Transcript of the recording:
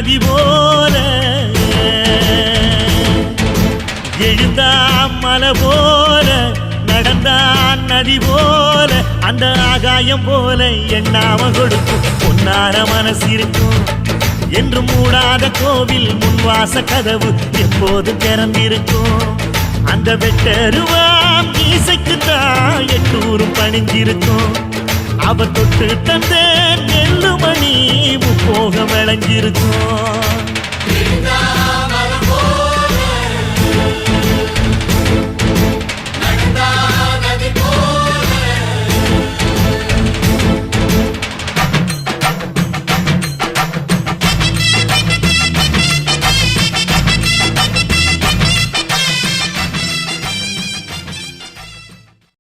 நதி போல எழுந்தான் மலை போல நடந்தான் நதி போல அந்த ஆகாயம் போல எண்ணாம கொடுக்கும் பொன்னார மனசு இருக்கும் என்று மூடாத கோவில் முன்வாச கதவு எப்போது திறந்திருக்கும் அந்த வெட்டருவாம் ஈசைக்குத்தான் எட்டூரும் பணிஞ்சிருக்கும் அவ தொட்டு தந்த நெல்லுமணி முப்போக விளைஞ்சிருக்கும்.